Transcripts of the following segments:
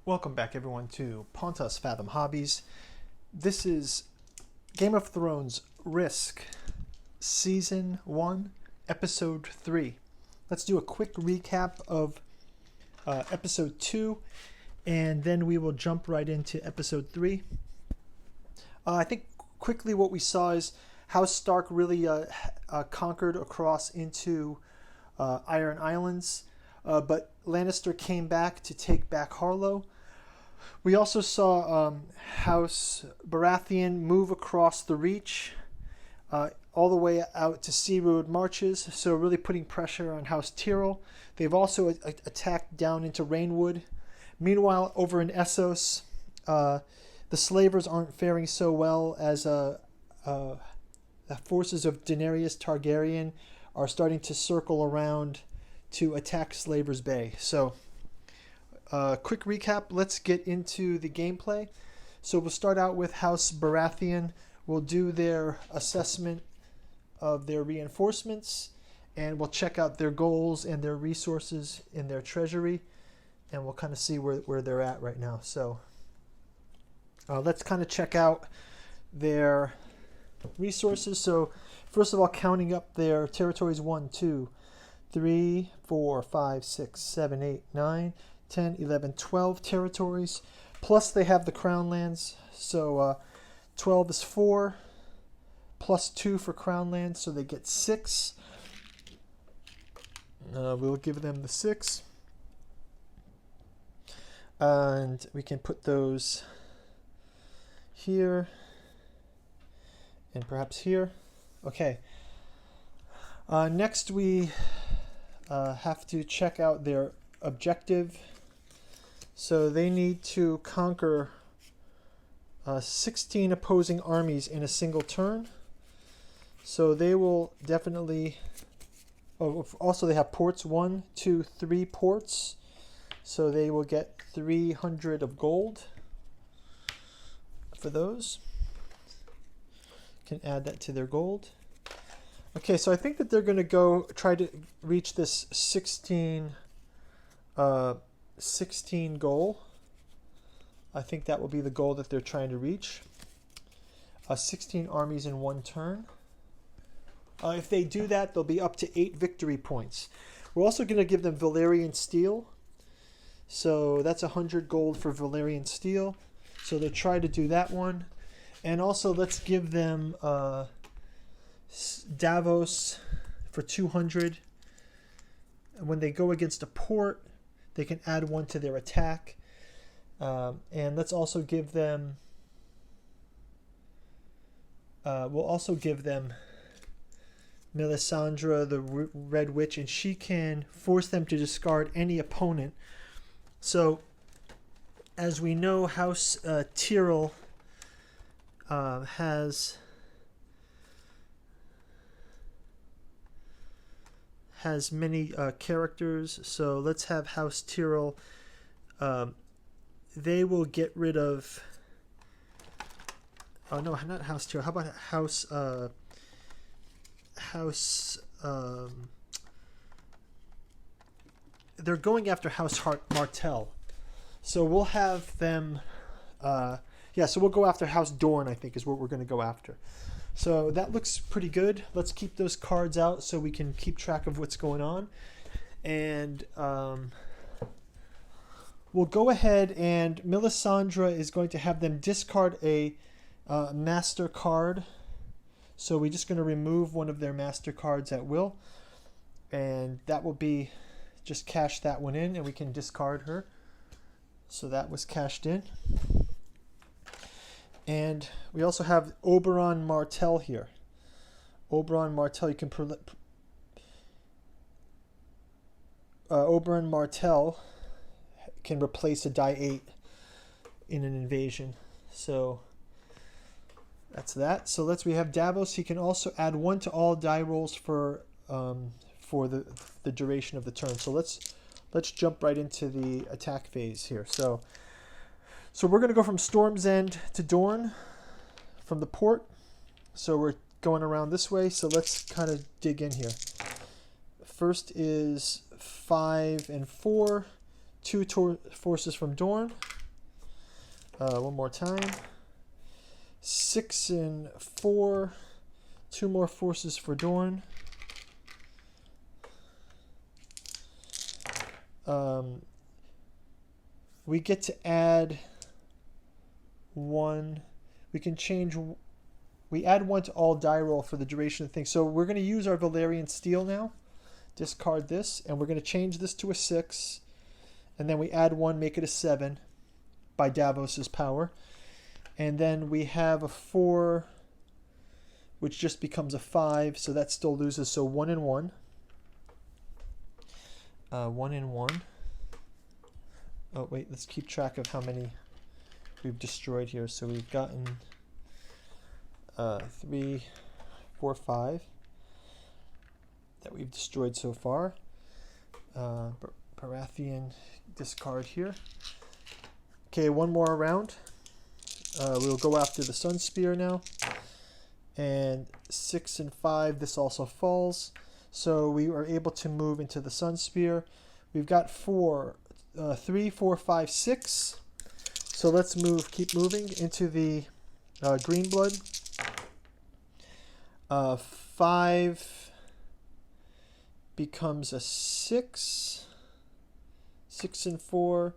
Welcome back everyone to Pontus Fathom Hobbies. This is Game of Thrones Risk Season 1, Episode 3. Let's do a quick recap of Episode 2 and then we will jump right into Episode 3. I think quickly what we saw is how Stark really conquered across into Iron Islands, but Lannister came back to take back Harlow. We also saw House Baratheon move across the Reach all the way out to Sea Road Marches, so really putting pressure on House Tyrell. They've also attacked down into Rainwood. Meanwhile, over in Essos, the slavers aren't faring so well as the forces of Daenerys Targaryen are starting to circle around to attack Slavers Bay. So quick recap, let's get into the gameplay. So we'll start out with House Baratheon. We'll do their assessment of their reinforcements, and we'll check out their goals and their resources in their treasury, and we'll kind of see where they're at right now. So let's kind of check out their resources. So first of all, counting up their territories: 1, 2, 3, 4, 5, 6, 7, 8, 9, 10, 11, 12 territories. Plus they have the Crown Lands. So 12 is 4, plus 2 for Crown Lands, so they get 6. We'll give them the 6. And we can put those here and perhaps here. Okay. Next we have to check out their objective. So they need to conquer 16 opposing armies in a single turn. So they will definitely... Oh, also they have ports, 1, 2, 3 ports. So they will get 300 of gold for those. Can add that to their gold. Okay, so I think that they're going to try to reach this 16 goal. I think that will be the goal that they're trying to reach. 16 armies in one turn. If they do that, they'll be up to 8 victory points. We're also going to give them Valyrian steel. So that's 100 gold for Valyrian steel. So they'll try to do that one. And also let's give them Davos for 200. And when they go against a port, they can add 1 to their attack. And let's also give them... we'll also give them Melisandre, the Red Witch, and she can force them to discard any opponent. So, as we know, House Tyrell has many characters. So let's have House Tyrell. They will get rid of... Oh no, not House Tyrell. How about House... they're going after House Martell. So we'll have them... yeah, so we'll go after House Dorne, I think, is what we're going to go after. So that looks pretty good. Let's keep those cards out so we can keep track of what's going on. And we'll go ahead, and Melisandre is going to have them discard a master card. So we're just going to remove one of their master cards at will. And that will be, just cash that one in and we can discard her. So that was cashed in. And we also have Oberon Martell here. Oberon Martell, you can... Oberyn Martell can replace a die 8 in an invasion. So that's that. So we have Davos. He can also add 1 to all die rolls for the duration of the turn. So let's jump right into the attack phase here. So we're going to go from Storm's End to Dorne from the port. So we're going around this way. So let's kind of dig in here. First is 5 and 4, 2 forces from Dorne. One more time. 6 and 4. 2 more forces for Dorne. We get to add 1. We can change. We add 1 to all die roll for the duration of the thing. So we're going to use our Valyrian Steel now. Discard this, and we're going to change this to a 6. And then we add 1, make it a 7 by Davos's power. And then we have a 4, which just becomes a 5. So that still loses. So 1 and 1. 1 and 1. Oh, wait, let's keep track of how many we've destroyed here. So we've gotten 3, 4, 5 that we've destroyed so far. Baratheon discard here. Okay, 1 more round. We'll go after the Sun Spear now. And 6 and 5, this also falls. So we are able to move into the Sun Spear. We've got 3, 4, 5, 6. So let's keep moving into the green blood. 5 becomes a 6. 6 and 4.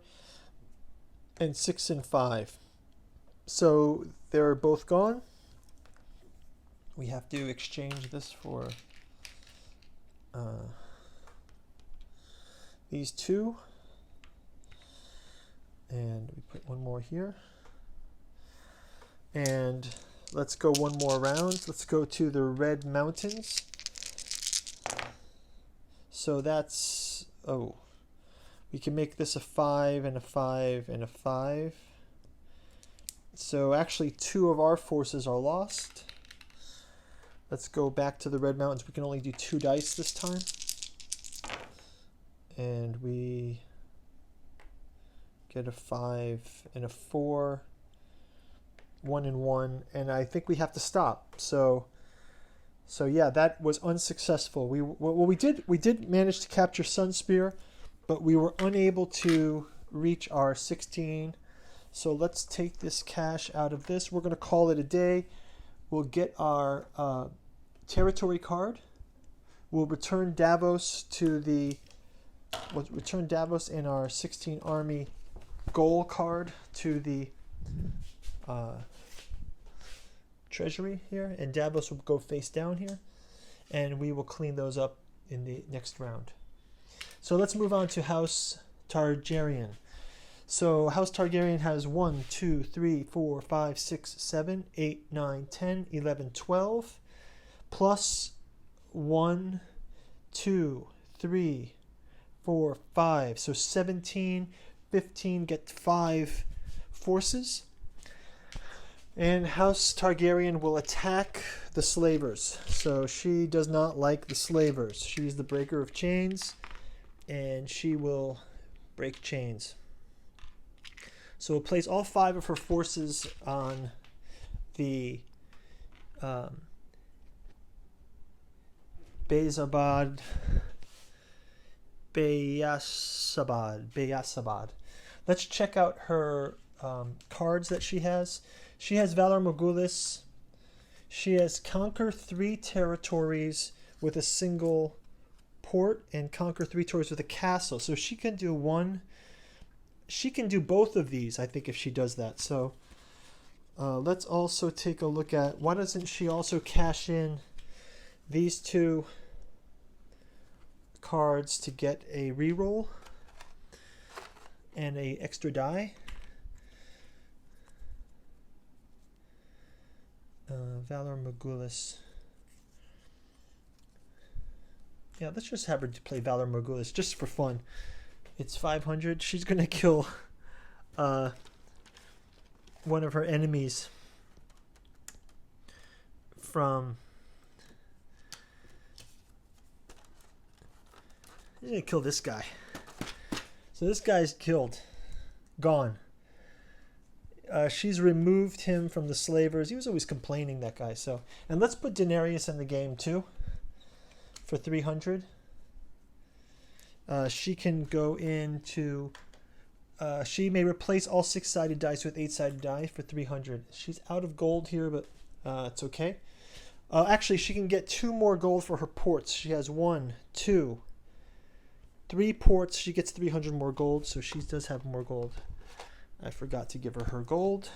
And 6 and 5. So they're both gone. We have to exchange this for these 2. And we put 1 more here. And let's go 1 more round. Let's go to the Red Mountains. So that's, we can make this a 5 and a 5 and a 5. So actually 2 of our forces are lost. Let's go back to the Red Mountains. We can only do 2 dice this time. And we get a 5 and a 4. 1 and 1. And I think we have to stop. So yeah, that was unsuccessful. We did manage to capture Sunspear, but we were unable to reach our 16. So let's take this cash out of this. We're going to call it a day. We'll get our territory card. We'll return Davos in our 16 army goal card to the treasury here, and Davos will go face down here, and we will clean those up in the next round. So let's move on to House Targaryen. So House Targaryen has 1, 2, 3, 4, 5, 6, 7, 8, 9, 10, 11, 12, plus 1, 2, 3, 4, 5. So 17, 15, get 5 forces. And House Targaryen will attack the slavers. So she does not like the slavers. She's the breaker of chains, and she will break chains. So we'll place all 5 of her forces on the Bayasabad. Let's check out her cards that she has. She has Valor Morgulis. She has conquer 3 territories with a single port and conquer 3 territories with a castle. So she can do one. She can do both of these, I think, if she does that. So let's also take a look at, why doesn't she also cash in these 2 cards to get a reroll and a extra die? Valor Morgulis. Yeah, let's just have her play Valor Morgulis just for fun. It's 500. She's going to kill one of her enemies from... She's going to kill this guy. So this guy's killed. Gone. She's removed him from the slavers. He was always complaining, that guy. So, and let's put Daenerys in the game too for 300. She can go into She may replace all 6-sided dice with 8-sided die for 300. She's out of gold here, but it's okay. Actually, she can get 2 more gold for her ports. She has 1, 2, 3 ports. She gets 300 more gold, so she does have more gold. I forgot to give her gold.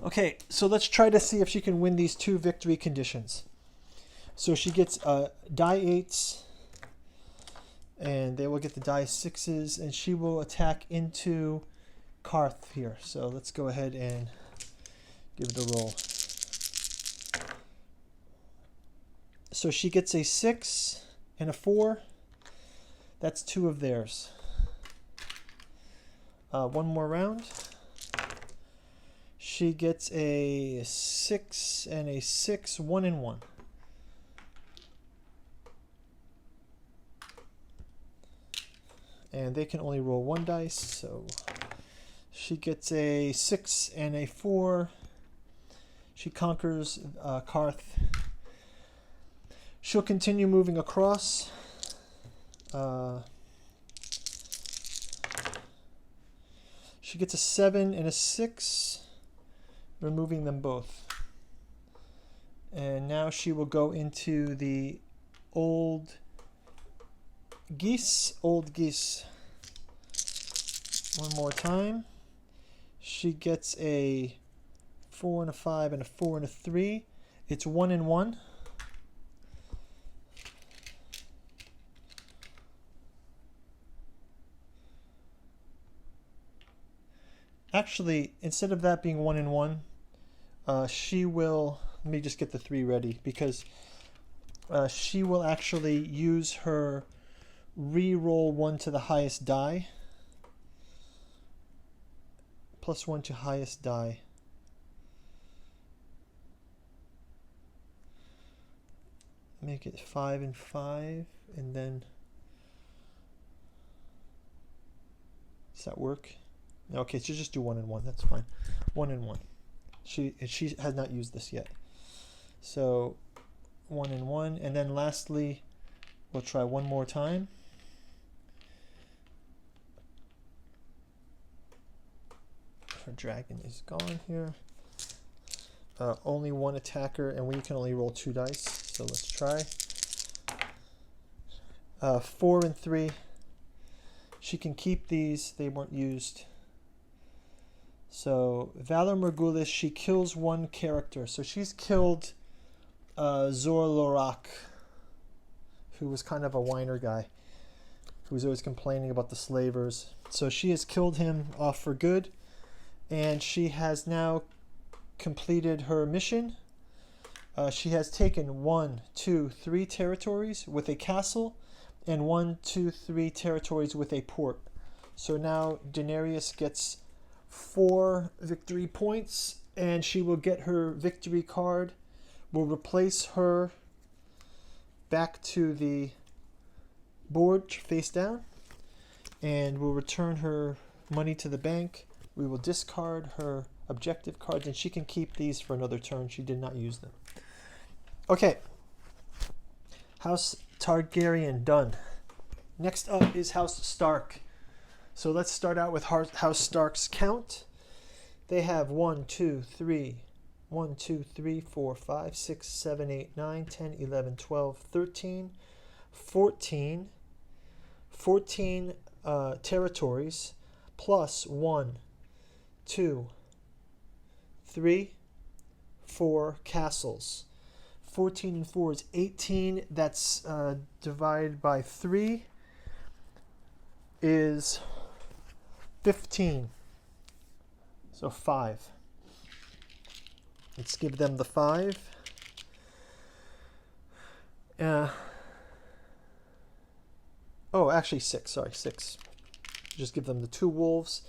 Okay, so let's try to see if she can win these 2 victory conditions. So she gets die 8s, and they will get the die 6s, and she will attack into Karth here. So let's go ahead and give it a roll. So she gets a 6 and a 4. That's 2 of theirs. One more round. She gets a 6 and a 6, 1 and 1. And they can only roll 1 dice, so she gets a 6 and a 4. She conquers Karth. She'll continue moving across. She gets a 7 and a 6, removing them both. And now she will go into the Old Geese. One more time. She gets a 4 and a 5 and a 4 and a 3. It's 1 and 1. Actually, instead of that being 1 and 1, she will, let me just get the 3 ready, because she will actually use her re-roll 1 to the highest die, plus 1 to highest die. Make it 5 and 5, and then, does that work? Okay, so just do 1 and 1. That's fine. 1 and 1. She has not used this yet. So 1 and 1, and then lastly, we'll try one more time. Our dragon is gone here. Only 1 attacker, and we can only roll 2 dice. So let's try. 4 and 3. She can keep these. They weren't used. So Valor Morgulis, she kills 1 character. So she's killed Zor Lorak, who was kind of a whiner guy, who was always complaining about the slavers. So she has killed him off for good, and she has now completed her mission. She has taken 1, 2, 3 territories with a castle, and 1, 2, 3 territories with a port. So now Daenerys gets 4 victory points, and she will get her victory card. We'll replace her back to the board face down, and we'll return her money to the bank. We will discard her objective cards, and she can keep these for another turn. She did not use them. Okay, House Targaryen done. Next up is House Stark. So let's start out with House Stark's count. They have 1, 2, 3, 4, 5, 6, 7, 8, 9, 10, 11, 12, 13, 14 territories, plus 1, 2, 3, 4 castles. 14 and 4 is 18. That's divided by 3 is 15. So 5. Let's give them the 5. Actually 6. Sorry, 6. Just give them the 2 wolves.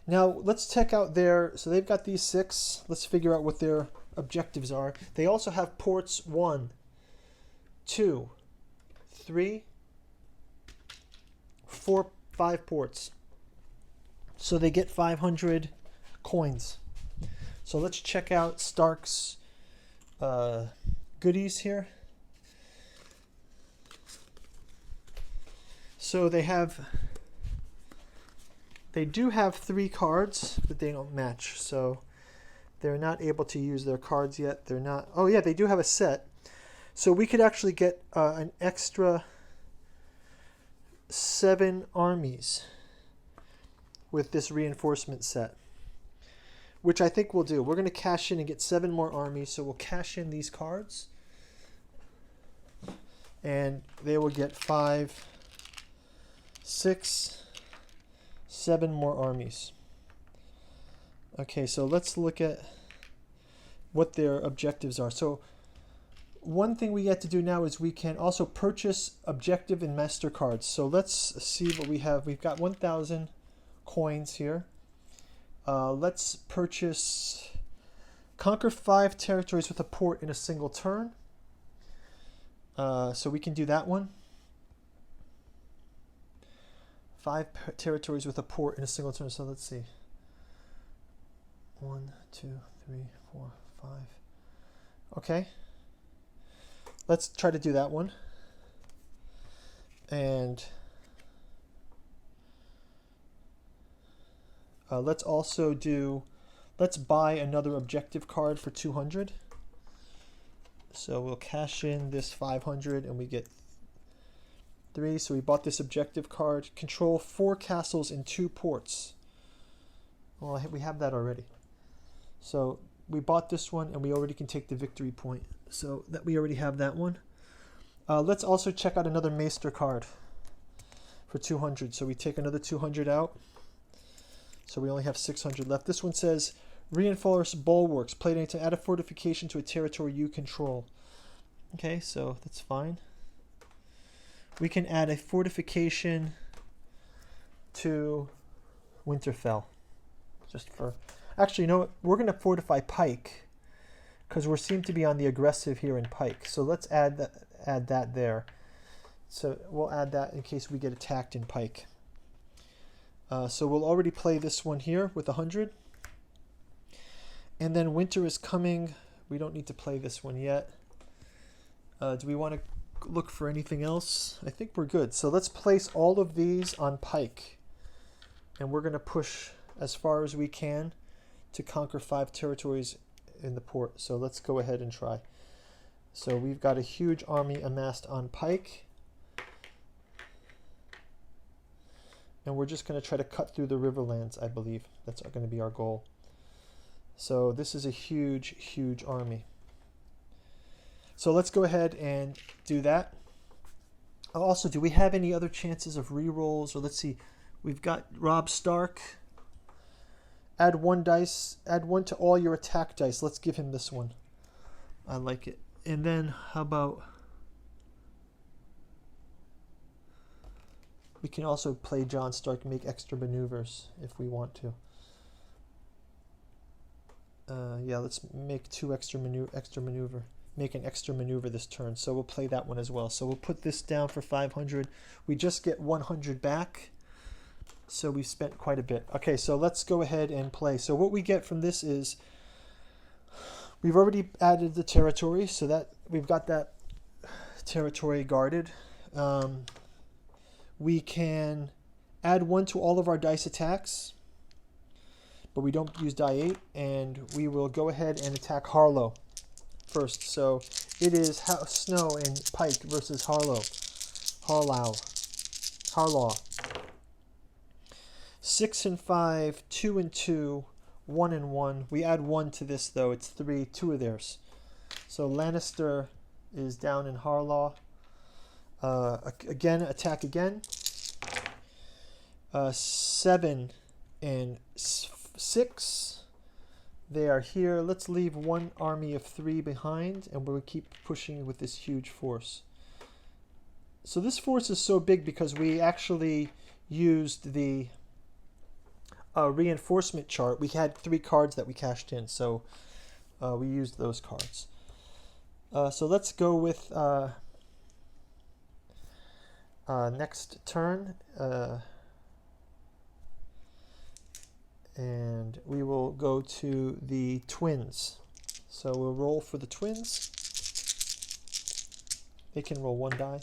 Now let's check out their. So they've got these 6. Let's figure out what their objectives are. They also have ports 1, 2, 3, 4, 5 ports. So they get 500 coins. So let's check out Stark's goodies here. So they have They do have 3 cards, but they don't match, so they're not able to use their cards yet. They're not. Oh yeah, they do have a set. So we could actually get an extra 7 armies with this reinforcement set, which I think we'll do. We're going to cash in and get 7 more armies, so we'll cash in these cards, and they will get 5, 6, 7 more armies. Okay, so let's look at what their objectives are. So one thing we get to do now is we can also purchase objective and master cards. So let's see what we have. We've got 1,000 coins here. Let's purchase conquer 5 territories with a port in a single turn. So we can do that one. 5 territories with a port in a single turn. So let's see. 1, 2, 3, 4, 5. Okay. Let's try to do that one. And let's also do, let's buy another objective card for 200. So we'll cash in this 500 and we get 3. So we bought this objective card. Control 4 castles and 2 ports. Well, we have that already. So we bought this one and we already can take the victory point. So that we already have that one. Let's also check out another Maester card for 200. So we take another 200 out. So we only have 600 left. This one says reinforce bulwarks. Play to add a fortification to a territory you control. Okay, so that's fine. We can add a fortification to Winterfell. Just for, actually, you know what? We're going to fortify Pike, because we seem to be on the aggressive here in Pike. So let's add that there. So we'll add that in case we get attacked in Pike. So we'll already play this one here with 100. And then winter is coming. We don't need to play this one yet. Do we want to look for anything else? I think we're good. So let's place all of these on Pike. And we're going to push as far as we can to conquer 5 territories in the port. So let's go ahead and try. So we've got a huge army amassed on Pike. And we're just going to try to cut through the Riverlands, I believe. That's going to be our goal. So this is a huge, huge army. So let's go ahead and do that. Also, do we have any other chances of rerolls? Or let's see. We've got Robb Stark. Add 1 dice. Add 1 to all your attack dice. Let's give him this one. I like it. And then how about... We can also play Jon Stark and make extra maneuvers if we want to. Yeah, let's make 2 extra maneuver. Make an extra maneuver this turn. So we'll play that one as well. So we'll put this down for 500. We just get 100 back. So we've spent quite a bit. Okay, so let's go ahead and play. So what we get from this is we've already added the territory, so that we've got that territory guarded. We can add 1 to all of our dice attacks, but we don't use die 8, and we will go ahead and attack Harlow first. So it is Snow and Pike versus Harlow. 6 and 5, 2 and 2, 1 and 1. We add 1 to this though. It's 3, 2 of theirs. So Lannister is down in Harlaw. Again, attack again. 7 and 6. They are here. Let's leave 1 army of 3 behind, and we'll keep pushing with this huge force. So this force is so big because we actually used the reinforcement chart. We had 3 cards that we cashed in, so we used those cards. So let's go with next turn, and we will go to the twins. So we'll roll for the twins. They can roll 1 die.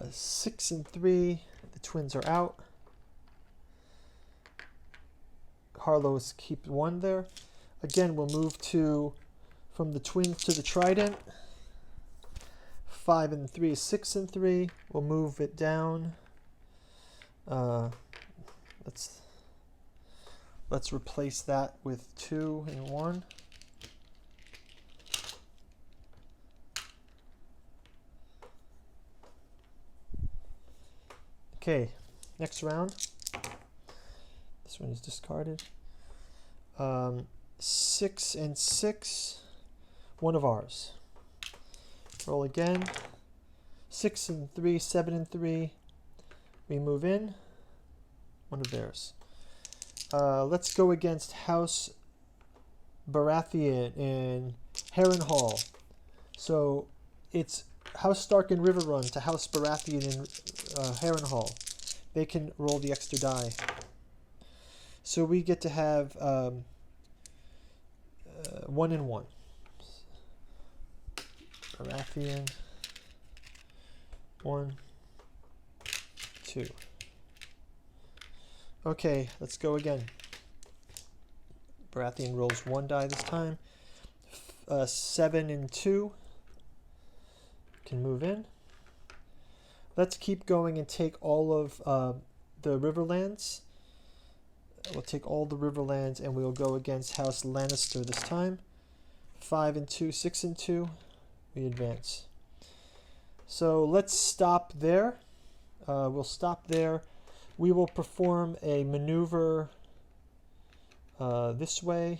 6 and 3, the twins are out. Harlow's keep 1 there. Again, we'll move from the twins to the trident. 5 and 3 is 6 and 3. We'll move it down. Let's replace that with 2 and 1. Okay, next round. This one is discarded. 6 and 6, 1 of ours. Roll again. 6 and 3, 7 and 3. We move in. 1 of theirs. Let's go against House Baratheon in Harrenhal. So it's House Stark in Riverrun to House Baratheon in Harrenhal. They can roll the extra die. So we get to have 1 and 1. Baratheon. 1, 2. Okay, let's go again. Baratheon rolls 1 die this time. 7 and 2. Can move in. Let's keep going and take all of the Riverlands. We'll take all the Riverlands and we'll go against House Lannister this time. 5 and 2, 6 and 2. We advance. So let's stop there. We'll stop there. We will perform a maneuver this way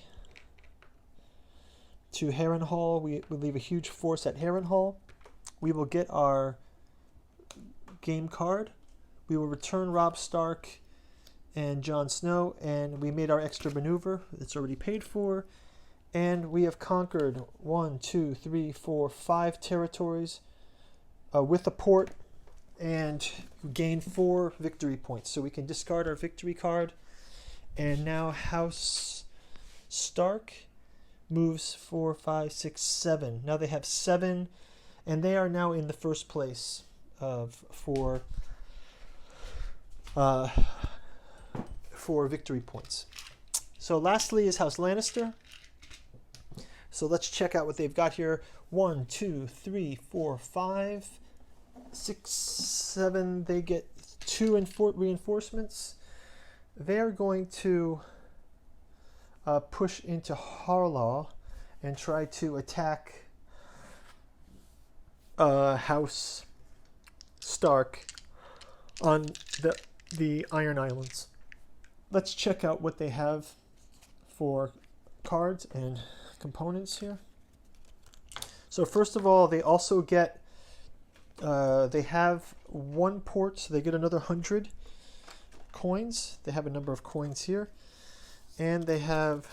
to Harrenhal. We leave a huge force at Harrenhal. We will get our game card. We will return Robb Stark and Jon Snow, and we made our extra maneuver. It's already paid for. And we have conquered 1, 2, 3, 4, 5 territories with a port, and gain 4 victory points. So we can discard our victory card. And now House Stark moves 4, 5, 6, 7. Now they have 7, and they are now in the first place for victory points. So lastly is House Lannister. So let's check out what they've got here. 1, 2, 3, 4, 5, 6, 7. They get 2 reinforcements. They're going to push into Harlaw and try to attack House Stark on the Iron Islands. Let's check out what they have for cards and components here. So first of all, they also get they have 1 port, so they get another 100 coins. They have a number of coins here, and they have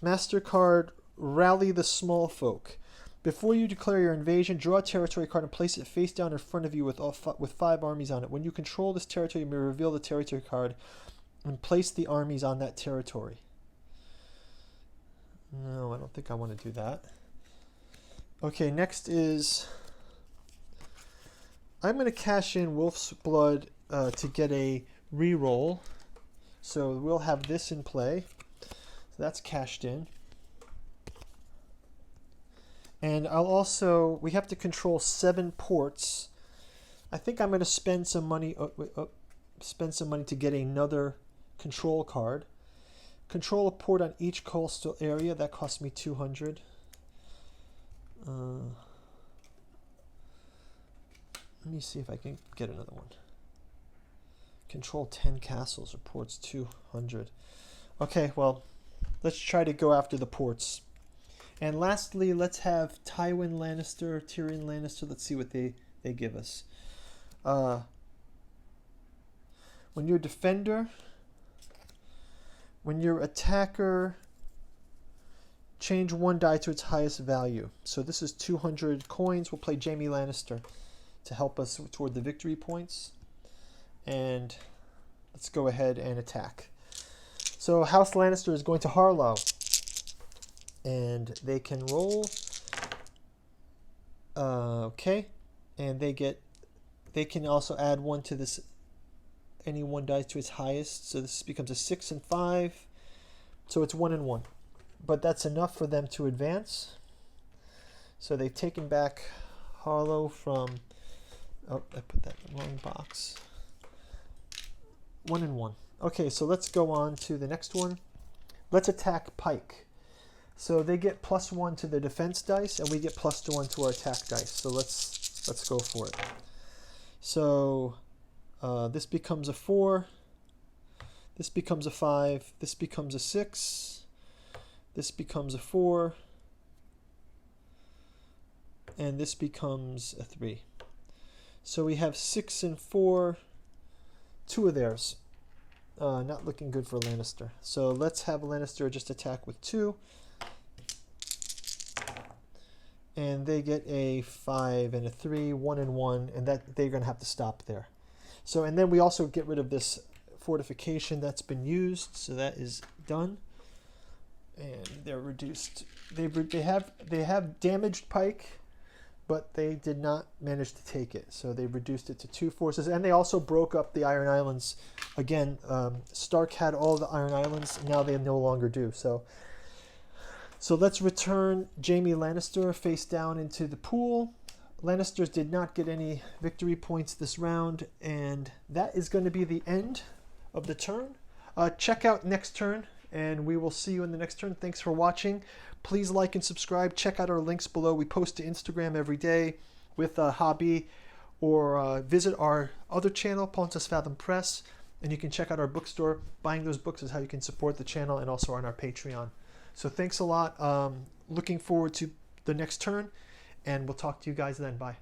Master card, Rally the Small Folk. Before you declare your invasion, draw a territory card and place it face down in front of you with 5 armies on it. When you control this territory, you may reveal the territory card and place the armies on that territory. No, I don't think I want to do that. Okay, next is I'm going to cash in Wolf's Blood to get a reroll. So we'll have this in play. So that's cashed in. And I'll also, we have to control 7 ports. I think I'm going to spend some money to get another control card. Control a port on each coastal area. That cost me 200. Let me see if I can get another one. Control 10 castles or ports, 200. Okay, well, let's try to go after the ports. And lastly, let's have Tywin Lannister, Tyrion Lannister. Let's see what they give us. When you're defender, when you're attacker, change 1 die to its highest value. So this is 200 coins. We'll play Jaime Lannister to help us toward the victory points. And let's go ahead and attack. So House Lannister is going to Harlow. And they can roll. Okay. And they can also add 1 to this any one dice to its highest. So this becomes a 6 and 5. So it's 1 and 1. But that's enough for them to advance. So they've taken back Harlow from... Oh, I put that in the wrong box. 1 and 1. Okay, so let's go on to the next one. Let's attack Pike. So they get +1 to their defense dice, and we get +1 to our attack dice. So let's go for it. So this becomes a 4. This becomes a 5. This becomes a 6. This becomes a 4. And this becomes a 3. So we have 6 and 4. 2 of theirs. Not looking good for Lannister. So let's have Lannister just attack with 2. And they get a 5 and a 3, 1 and 1, and that they're going to have to stop there. So, and then we also get rid of this fortification that's been used, so that is done. And they're reduced. They have damaged Pike, but they did not manage to take it. So they reduced it to 2 forces, and they also broke up the Iron Islands. Again, Stark had all the Iron Islands, now they no longer do. So let's return Jaime Lannister face down into the pool. Lannisters did not get any victory points this round, and that is going to be the end of the turn. Check out next turn, and we will see you in the next turn. Thanks for watching. Please like and subscribe. Check out our links below. We post to Instagram every day with a hobby, or visit our other channel, Pontus Fathom Press, and you can check out our bookstore. Buying those books is how you can support the channel, and also on our Patreon. So thanks a lot. Looking forward to the next turn, and we'll talk to you guys then. Bye.